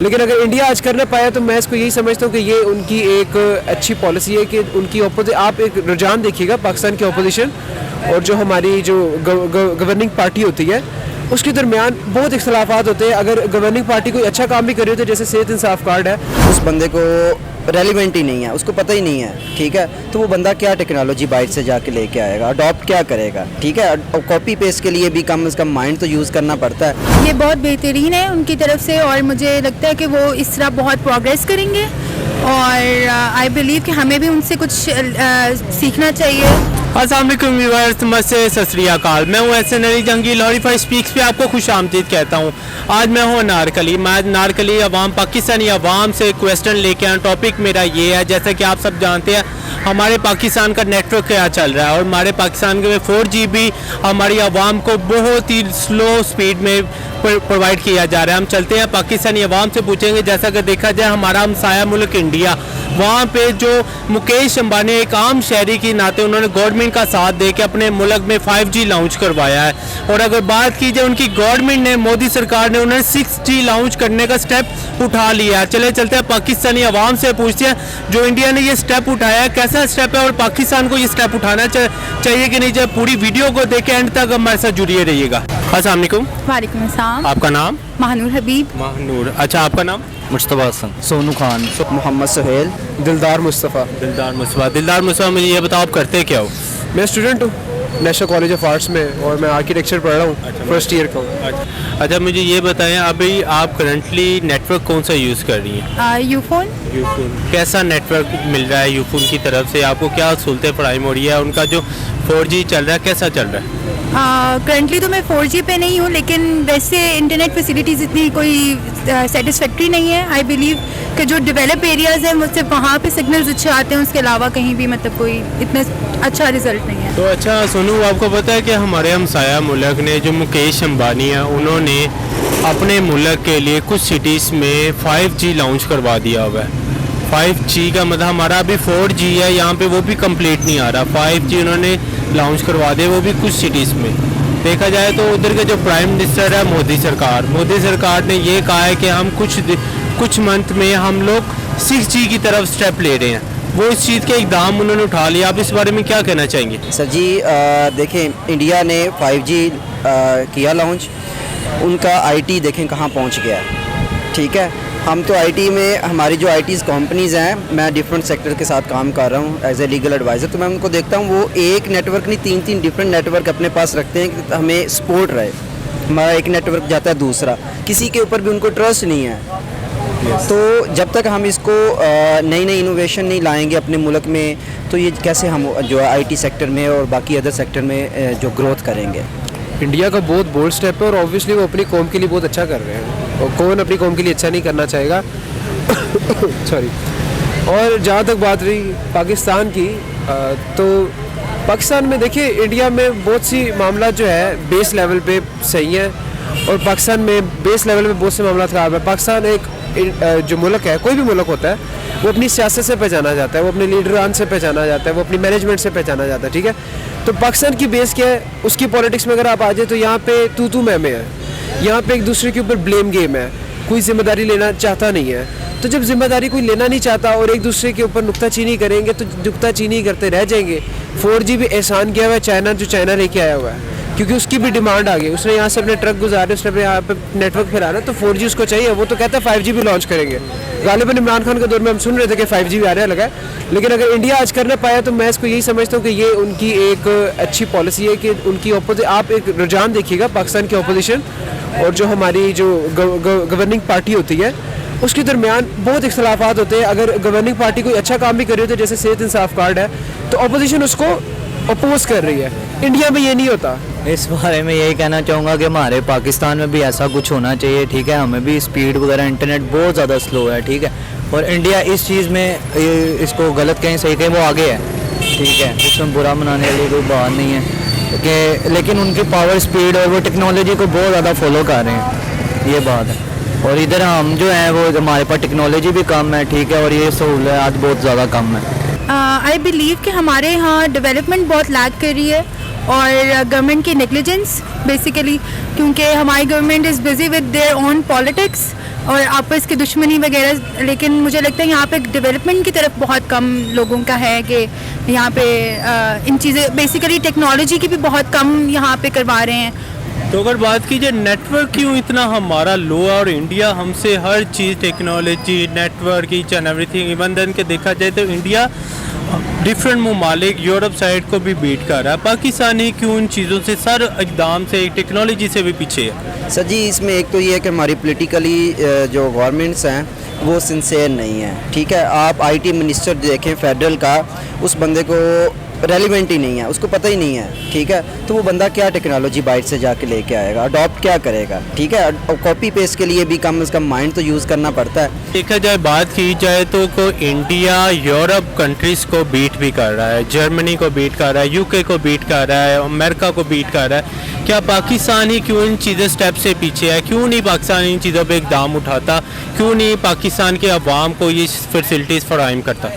लेकिन अगर इंडिया आज कर ना पाया तो मैं इसको यही समझता हूँ कि ये उनकी एक अच्छी पॉलिसी है कि उनकी आप एक रुझान देखिएगा पाकिस्तान की अपोजिशन और जो हमारी जो गवर्निंग पार्टी होती है उसके दरमियान बहुत इख्तलाफात होते हैं। अगर गवर्निंग पार्टी कोई अच्छा काम भी कर रही होती है जैसे सेहत इंसाफ कार्ड है, उस बंदे को रेलिवेंट ही नहीं है, उसको पता ही नहीं है, ठीक है, तो वो बंदा क्या टेक्नोलॉजी बाइट से जाके लेके आएगा, अडॉप्ट क्या करेगा, ठीक है। और कॉपी पेस्ट के लिए भी कम से कम माइंड तो यूज़ करना पड़ता है। ये बहुत बेहतरीन है उनकी तरफ से और मुझे लगता है कि वो इस तरह बहुत प्रोग्रेस करेंगे और आई बिलीव कि हमें भी उनसे कुछ सीखना चाहिए। अस्सलाम वालेकुम व्यूअर्स, नमस्ते, सत श्री अकाल। मैं हूँ एहसन अली जंगी, लॉरी फाइव स्पीक्स पे आपको खुश आमदीद कहता हूँ। आज मैं हूँ नारकली। मैं नारकली अवाम पाकिस्तानी अवाम से क्वेश्चन लेके आया। टॉपिक मेरा ये है, जैसा कि आप सब जानते हैं हमारे पाकिस्तान का नेटवर्क क्या चल रहा है और हमारे पाकिस्तान के 4GB हमारी आवाम को बहुत ही स्लो स्पीड में प्रोवाइड किया जा रहा है। हम चलते हैं पाकिस्तानी अवाम से पूछेंगे। जैसा कि देखा जाए हमारा हमसाया मुल्क इंडिया, वहाँ पे जो मुकेश अंबानी एक आम शहरी के नाते उन्होंने गवर्नमेंट का साथ दे के अपने मुल्क में 5G लॉन्च करवाया है। और अगर बात की जाए उनकी गवर्नमेंट ने, मोदी सरकार ने उन्होंने 6G लॉन्च करने का स्टेप उठा लिया है। चलते हैं पाकिस्तानी अवाम से पूछते हैं जो इंडिया ने ये स्टेप उठाया है कैसा स्टेप है और पाकिस्तान को ये स्टेप उठाना चाहिए कि नहीं चाहिए। पूरी वीडियो को देखें, एंड तक हमारे साथ जुड़िए रहिएगा। अस्सलाम वालेकुम। वालेकुम अस्सलाम। आपका नाम? महानूर हबीब। महानूर, अच्छा आपका नाम? मुश्तबा हसन, सोनू खान, मोहम्मद सुहेल, दिलदार मुस्तफ़ा। दिलदार मुस्तफ़ा, मुझे ये बताओ आप करते क्या हो? मैं स्टूडेंट हूँ नेशनल कॉलेज ऑफ आर्ट्स में और मैं आर्किटेक्चर पढ़ रहा हूँ, फर्स्ट ईयर का हूँ। अच्छा, मुझे ये बताएं अभी आप करंटली नेटवर्क कौन सा यूज़ कर रही हैं? यूफोन। कैसा नेटवर्क मिल रहा है यूफोन की तरफ से? आपको क्या सहूलतें फराहम हो रही है? उनका जो 4G चल रहा है कैसा चल रहा है? करंटली तो मैं 4G पे नहीं हूँ, लेकिन वैसे इंटरनेट फैसिलिटीज़ इतनी कोई सेटिस्फैक्ट्री नहीं है। आई बिलीव कि जो डेवलप एरियाज़ हैं मुझसे वहाँ पे सिग्नल्स अच्छे आते हैं, उसके अलावा कहीं भी मतलब कोई इतना अच्छा रिजल्ट नहीं है। तो अच्छा सोनू, आपको पता है कि हमारे हमसाया मुल्क ने जो मुकेश अंबानी है उन्होंने अपने मुल्क के लिए कुछ सिटीज़ में 5G लॉन्च करवा दिया हुआ है। 5G का मतलब हमारा अभी 4G है, यहाँ पे वो भी कंप्लीट नहीं आ रहा। 5G उन्होंने लॉन्च करवा दिया, वो भी कुछ सिटीज़ में। देखा जाए तो उधर के जो प्राइम मिनिस्टर है मोदी सरकार ने ये कहा है कि हम कुछ मंथ में हम लोग 6G की तरफ स्टेप ले रहे हैं। वो इस चीज़ के इकदाम उन्होंने उठा लिया। आप इस बारे में क्या कहना चाहेंगे? सर जी देखें, इंडिया ने 5G किया लॉन्च, उनका IT देखें कहाँ पहुँच गया, ठीक है। हम तो IT में, हमारी जो IT's कंपनीज़ हैं, मैं डिफरेंट सेक्टर के साथ काम कर रहा हूँ एज ए लीगल एडवाइज़र, तो मैं उनको देखता हूँ वो एक नेटवर्क नहीं 3 डिफरेंट नेटवर्क अपने पास रखते हैं कि हमें सपोर्ट रहे। हमारा एक नेटवर्क जाता है दूसरा, किसी के ऊपर भी उनको ट्रस्ट नहीं है। तो जब तक हम इसको नई इनोवेशन नहीं लाएंगे अपने मुल्क में, तो ये कैसे हम जो IT सेक्टर में और बाकी अदर सेक्टर में जो ग्रोथ करेंगे। इंडिया का बहुत बोल्ड स्टेप है और ऑब्वियसली वो अपनी कौम के लिए बहुत अच्छा कर रहे हैं और कौन अपनी कौम के लिए अच्छा नहीं करना चाहेगा। सॉरी। और जहाँ तक बात रही पाकिस्तान की, तो पाकिस्तान में देखिए इंडिया में बहुत सी मामला जो है बेस लेवल पे सही है और पाकिस्तान में बेस लेवल पे बहुत से मामला ख़राब है। पाकिस्तान एक जो मुल्क है, कोई भी मुल्क होता है, वो अपनी सियासत से पहचाना जाता है, वो अपने लीडरान से पहचाना जाता है, वो अपनी मैनेजमेंट से पहचाना जाता है, ठीक है। तो पाकिस्तान की बेस क्या है, उसकी पॉलिटिक्स में अगर आप आ जाए तो यहाँ पे तू मैं है, यहाँ पे एक दूसरे के ऊपर ब्लेम गेम है, कोई जिम्मेदारी लेना चाहता नहीं है। तो जब जिम्मेदारी कोई लेना नहीं चाहता और एक दूसरे के ऊपर नुक्ताचीनी करेंगे तो नुक्ताचीनी करते रह जाएंगे। 4G भी एहसान किया हुआ है चाइना लेके आया हुआ है, क्योंकि उसकी भी डिमांड आ गई। उसने यहाँ से अपने ट्रक गुजारे, उसने अपने यहाँ पे नेटवर्क फैलाना, तो 4G उसको चाहिए। वो तो कहता है 5G भी लॉन्च करेंगे। गालिबन इमरान खान के दौर में हम सुन रहे थे कि 5G भी आने लगा है। लेकिन अगर इंडिया आज कर ना पाया तो मैं इसको यही समझता हूँ कि ये उनकी एक अच्छी पॉलिसी है कि उनकी आप एक रुझान देखिएगा पाकिस्तान की अपोजिशन और जो हमारी जो गवर्निंग पार्टी होती है उसके दरमियान बहुत इख्तलाफात होते हैं। अगर गवर्निंग पार्टी कोई अच्छा काम भी कर रही होती है जैसे सेहत इंसाफ कार्ड है, तो अपोजिशन उसको अपोज कर रही है। इंडिया में ये नहीं होता। इस बारे में यही कहना चाहूँगा कि हमारे पाकिस्तान में भी ऐसा कुछ होना चाहिए, ठीक है। हमें भी स्पीड वगैरह इंटरनेट बहुत ज़्यादा स्लो है, ठीक है। और इंडिया इस चीज़ में इसको गलत कहें सही कहें वो आगे है, ठीक है। इसमें बुरा मनाने वाली कोई बात नहीं है कि, लेकिन उनकी पावर स्पीड और वो टेक्नोलॉजी को बहुत ज़्यादा फॉलो कर रहे हैं, ये बात है। और इधर हम जो हैं वो हमारे पास टेक्नोलॉजी भी कम है, ठीक है, और ये सहूलियत बहुत ज़्यादा कम है। आई बिलीव कि हमारे यहाँ डेवलपमेंट बहुत लैग कर रही है और गवर्नमेंट की नेग्लिजेंस बेसिकली, क्योंकि हमारी government is busy with their own politics और आपस की दुश्मनी वगैरह, लेकिन मुझे लगता है यहाँ पे डेवलपमेंट की तरफ बहुत कम लोगों का है कि यहाँ पे इन चीज़ें बेसिकली टेक्नोलॉजी की भी बहुत कम यहाँ पे करवा रहे हैं। तो अगर बात की जाए नेटवर्क क्यों इतना हमारा लो है और इंडिया हमसे हर चीज़ technology network each and everything, even then के देखा जाए तो इंडिया डिफरेंट ममालिक यूरोप साइड को भी बीट कर रहा है। पाकिस्तान ही क्यों इन चीज़ों से सर एकदम से टेक्नोलॉजी से भी पीछे है? सर जी, इसमें एक तो ये है कि हमारी पॉलिटिकली जो गवर्नमेंट्स हैं वो सिंसेयर नहीं है। ठीक है, आप आईटी मिनिस्टर देखें फेडरल का, उस बंदे को रेलिवेंट ही नहीं है, उसको पता ही नहीं है। ठीक है, तो वो बंदा क्या टेक्नोलॉजी बाइट से जाके लेके आएगा, अडॉप्ट क्या करेगा? ठीक है, और कॉपी पेस्ट के लिए भी कम से कम माइंड तो यूज़ करना पड़ता है। देखा जाए बात की जाए तो इंडिया यूरोप कंट्रीज़ को बीट भी कर रहा है, जर्मनी को बीट कर रहा है, यूके को बीट कर रहा है, अमेरिका को बीट कर रहा है। क्या पाकिस्तान ही क्यों इन चीज़ें स्टेप से पीछे है? क्यों नहीं पाकिस्तान इन चीज़ों पे इकदाम उठाता? क्यों नहीं पाकिस्तान के अवाम को ये फैसिलिटीज़ फराहम करता?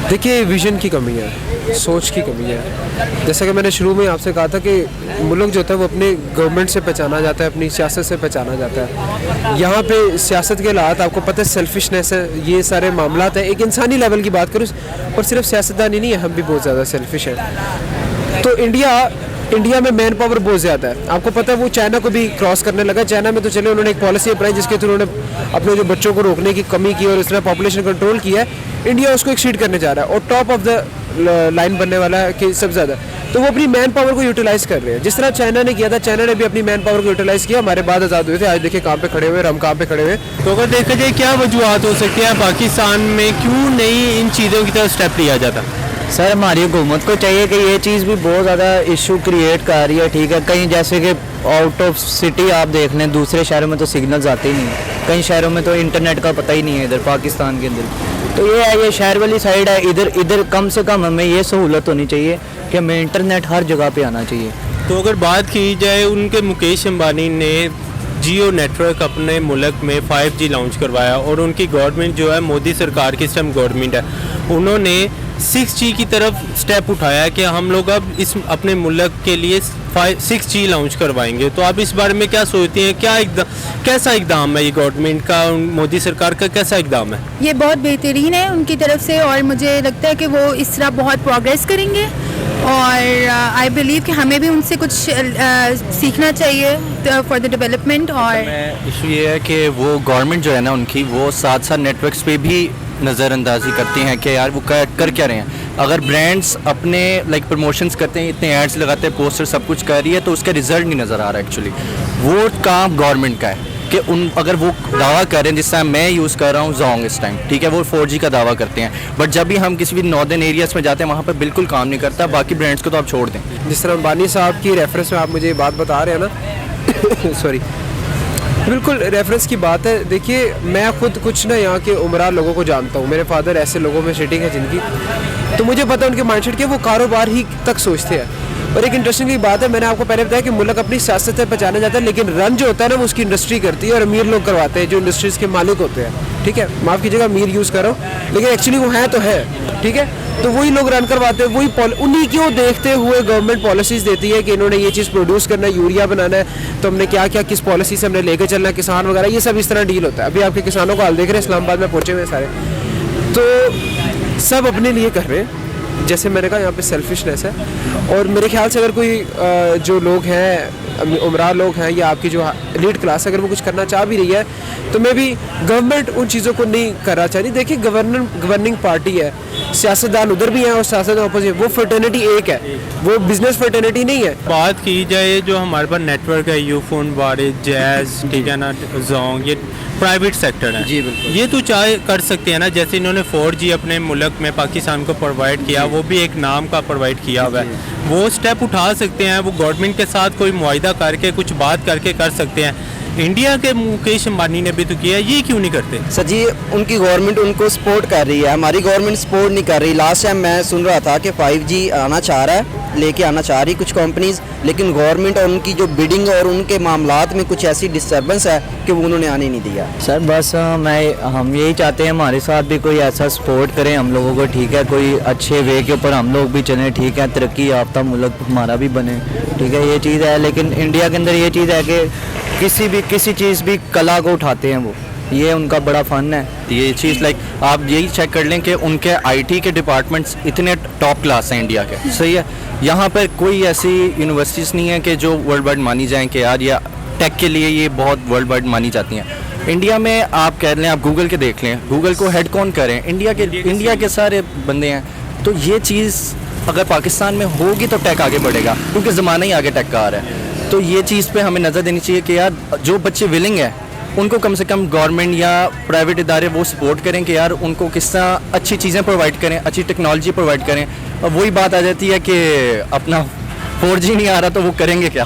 देखिए, विजन की कमी है, सोच की कमी है। जैसा कि मैंने शुरू में आपसे कहा था कि मुल्क जो होता है वो अपने गवर्नमेंट से पहचाना जाता है, अपनी सियासत से पहचाना जाता है। यहाँ पे सियासत के हालात आपको पता है, सेल्फिशनेस है, ये सारे मामलात हैं। एक इंसानी लेवल की बात करूँ, और सिर्फ सियासतदानी नहीं है, हम भी बहुत ज़्यादा सेल्फिश हैं। तो इंडिया में मैन पावर बहुत ज़्यादा है। आपको पता है वो चाइना को भी क्रॉस करने लगा। चाइना में तो चले उन्होंने एक पॉलिसी अपनाई जिसके थ्रू उन्होंने अपने जो बच्चों को रोकने की कमी की और इस तरह पॉपुलेशन कंट्रोल किया है। इंडिया उसको एक्सीड करने जा रहा है और टॉप ऑफ द लाइन बनने वाला है कि सबसे ज़्यादा। तो वो अपनी मैन पावर को यूटिलाइज़ कर रहे हैं, जिस तरह चाइना ने किया था। चाइना ने भी अपनी मैन पावर को यूटिलाइज़ किया, हमारे बाद आज़ाद हुए थे। आज देखिए कहाँ पे खड़े हुए, हम कहाँ पे खड़े हुए। तो अगर देखा जाए क्या वजूहत हो सकती है पाकिस्तान में, क्यों नहीं इन चीज़ों की तरफ स्टेप लिया जाता? सर हमारी हुकूमत को चाहिए कि ये चीज़ भी बहुत ज़्यादा इशू क्रिएट कर रही है। ठीक है, कहीं जैसे कि आउट ऑफ सिटी आप देख लें, दूसरे शहरों में तो सिग्नल्स आते ही नहीं है, कई शहरों में तो इंटरनेट का पता ही नहीं है इधर पाकिस्तान के अंदर। तो ये है, ये शहर वाली साइड है, इधर कम से कम हमें ये सहूलत होनी चाहिए कि हमें इंटरनेट हर जगह पे आना चाहिए। तो अगर बात की जाए, उनके मुकेश अंबानी ने जियो नेटवर्क अपने मुल्क में 5G लॉन्च करवाया और उनकी गवर्नमेंट जो है, मोदी सरकार की इस टाइम गवर्नमेंट है, उन्होंने 6G की तरफ स्टेप उठाया कि हम लोग अब इस अपने मुल्क के लिए 6G लॉन्च करवाएंगे। तो आप इस बारे में क्या सोचती हैं? कैसा इकदाम है ये गवर्नमेंट का, मोदी सरकार का कैसा इकदाम है? ये बहुत बेहतरीन है उनकी तरफ से और मुझे लगता है कि वो इस तरह बहुत प्रोग्रेस करेंगे और आई बिलीव कि हमें भी उनसे कुछ सीखना चाहिए फॉर द डेवलपमेंट। और इशू ये है कि वो गवर्नमेंट जो है ना उनकी, वो साथ साथ नेटवर्क्स पे भी नज़रअंदाजी करती हैं कि यार वो कर क्या रहे हैं। अगर ब्रांड्स अपने प्रमोशंस करते हैं, इतने एड्स लगाते हैं, पोस्टर सब कुछ कर रही है, तो उसका रिजल्ट नहीं नज़र आ रहा एक्चुअली। वो काम गवर्नमेंट का है कि अगर वो दावा कर रहे हैं, जिस टाइम मैं यूज़ कर रहा हूँ जोंग इस टाइम, ठीक है, वो 4G का दावा करते हैं, बट जब भी हम किसी भी नॉर्दर्न एरियाज़ में जाते हैं वहाँ पर बिल्कुल काम नहीं करता। बाकी ब्रांड्स को तो आप छोड़ दें। जिस तरह अंबानी साहब की रेफरेंस में आप मुझे ये बात बता रहे हैं ना सॉरी, बिल्कुल रेफरेंस की बात है। देखिए, मैं खुद कुछ ना यहाँ के उमरा लोगों को जानता हूँ। मेरे फादर ऐसे लोगों में सिटिंग है जिनकी, तो मुझे पता है उनके माइंडसेट के, वो कारोबार ही तक सोचते हैं। और एक इंटरेस्टिंग की बात है, मैंने आपको पहले बताया कि मुल्क अपनी सियासत से पहचाना जाता है, लेकिन रन जो होता है ना वो उसकी इंडस्ट्री करती है और अमीर लोग करवाते हैं, जो इंडस्ट्रीज़ के मालिक होते हैं। ठीक है, माफ़ कीजिएगा अमीर यूज़ कर रहा हूँ, लेकिन एक्चुअली वो है तो है। ठीक है, तो वही लोग रन करवाते हैं, वही उन्हीं को देखते हुए गवर्नमेंट पॉलिसीज़ देती है कि इन्होंने ये चीज़ प्रोड्यूस करना है, यूरिया बनाना है, तो हमने क्या क्या किस पॉलिसी से हमने लेकर चलना है, किसान वगैरह, ये सब इस तरह डील होता है। अभी आपके किसानों को हाल देख रहे हैं, इस्लामाबाद में पहुँचे हुए सारे, तो सब अपने लिए कर रहे हैं। जैसे मैंने कहा, यहाँ पे सेल्फिशनेस है। और मेरे ख्याल से अगर कोई जो लोग हैं, उमरा लोग हैं या आपकी जो लीड क्लास, अगर वो कुछ करना चाह भी रही है, तो मैं भी गवर्नमेंट उन चीज़ों को नहीं करना चाहिए। देखिए, गवर्निंग पार्टी है, सियासतदान उधर भी हैं और सियासतदान अपोजिट, वो फर्टर्निटी एक है, वो बिजनेस फर्टर्निटी नहीं है। बात की जाए जो हमारे पास नेटवर्क है, यूफोन, वारिस, जैज़, ठीक है ना, जोंग, ये प्राइवेट सेक्टर है। जी बिल्कुल, ये तो चाहे कर सकते हैं ना, जैसे इन्होंने 4G अपने मुल्क में पाकिस्तान को प्रोवाइड किया, वो भी एक नाम का प्रोवाइड किया हुआ है, वो स्टेप उठा सकते हैं। वो गवर्नमेंट के साथ कोई मुआहिदा करके कुछ बात करके कर सकते हैं। इंडिया के मुकेश अंबानी ने भी तो किया, ये क्यों नहीं करते? सर जी, उनकी गवर्नमेंट उनको सपोर्ट कर रही है, हमारी गवर्नमेंट सपोर्ट नहीं कर रही। लास्ट टाइम मैं सुन रहा था कि 5G आना चाह रहा है, लेके आना चाह रही कुछ कंपनीज, लेकिन गवर्नमेंट और उनकी जो बिडिंग और उनके मामलात में कुछ ऐसी डिस्टर्बेंस है कि वो उन्होंने आने नहीं दिया। सर बस हम यही चाहते हैं हमारे साथ भी कोई ऐसा सपोर्ट करें हम लोगों को। ठीक है, कोई अच्छे वे के ऊपर हम लोग भी चलें। ठीक है, तरक्की याफ्ता मुल्क हमारा भी बने। ठीक है, ये चीज़ है। लेकिन इंडिया के अंदर ये चीज़ है कि किसी चीज़ भी कला को उठाते हैं वो, ये उनका बड़ा फ़न है। ये चीज़ लाइक आप यही चेक कर लें कि उनके आईटी के डिपार्टमेंट्स इतने टॉप क्लास हैं इंडिया के, सही है। यहाँ पर कोई ऐसी यूनिवर्सिटीज़ नहीं है कि जो वर्ल्ड वाइड मानी जाएँ कि यार ये टेक के लिए ये बहुत वर्ल्ड वाइड मानी जाती हैं। इंडिया में आप कह लें, आप गूगल के देख लें, गूगल को हेड कौन करें, इंडिया के सारे बंदे हैं। तो ये चीज़ अगर पाकिस्तान में होगी तो टेक आगे बढ़ेगा, क्योंकि ज़माना ही आगे टेक का आ रहा है। तो ये चीज़ पे हमें नज़र देनी चाहिए कि यार जो बच्चे विलिंग है उनको कम से कम गवर्नमेंट या प्राइवेट इदारे वो सपोर्ट करें कि यार उनको किस तरह अच्छी चीज़ें प्रोवाइड करें, अच्छी टेक्नोलॉजी प्रोवाइड करें। और वही बात आ जाती है कि अपना 4G नहीं आ रहा तो वो करेंगे क्या।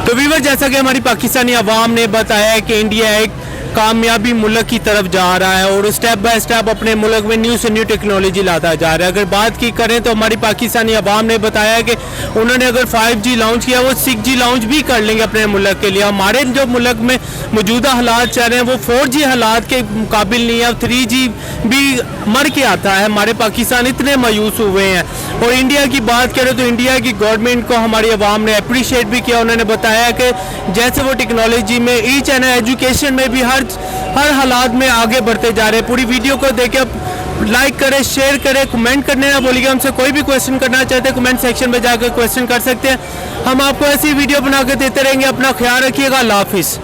तो वीवर, जैसा कि हमारी पाकिस्तानी अवाम ने बताया है कि इंडिया एक कामयाबी मुल्क की तरफ जा रहा है और स्टेप बाय स्टेप अपने मुल्क में न्यू से न्यू टेक्नोलॉजी लाता जा रहा है। अगर बात की करें तो हमारी पाकिस्तानी अवाम ने बताया कि उन्होंने अगर 5G लॉन्च किया वो 6G लॉन्च भी कर लेंगे अपने मुल्क के लिए। हमारे जो मुल्क में मौजूदा हालात चल रहे हैं वो 4G हालात के मुकाबिल नहीं है। अब 3G भी मर के आता है। हमारे पाकिस्तान इतने मायूस हुए हैं। और इंडिया की बात करें तो इंडिया की गवर्नमेंट को हमारी अवाम ने अप्रिशिएट भी किया। उन्होंने बताया कि जैसे वो टेक्नोलॉजी में ईच एंड एजुकेशन में भी हर हालात में आगे बढ़ते जा रहे हैं। पूरी वीडियो को देखें, लाइक करें, शेयर करें, कमेंट करने ना भूलिएगा। हमसे कोई भी क्वेश्चन करना चाहते हैं कमेंट सेक्शन में जाकर क्वेश्चन कर सकते हैं। हम आपको ऐसी वीडियो बना के देते रहेंगे। अपना ख्याल रखिएगा। अल्लाह हाफिज़।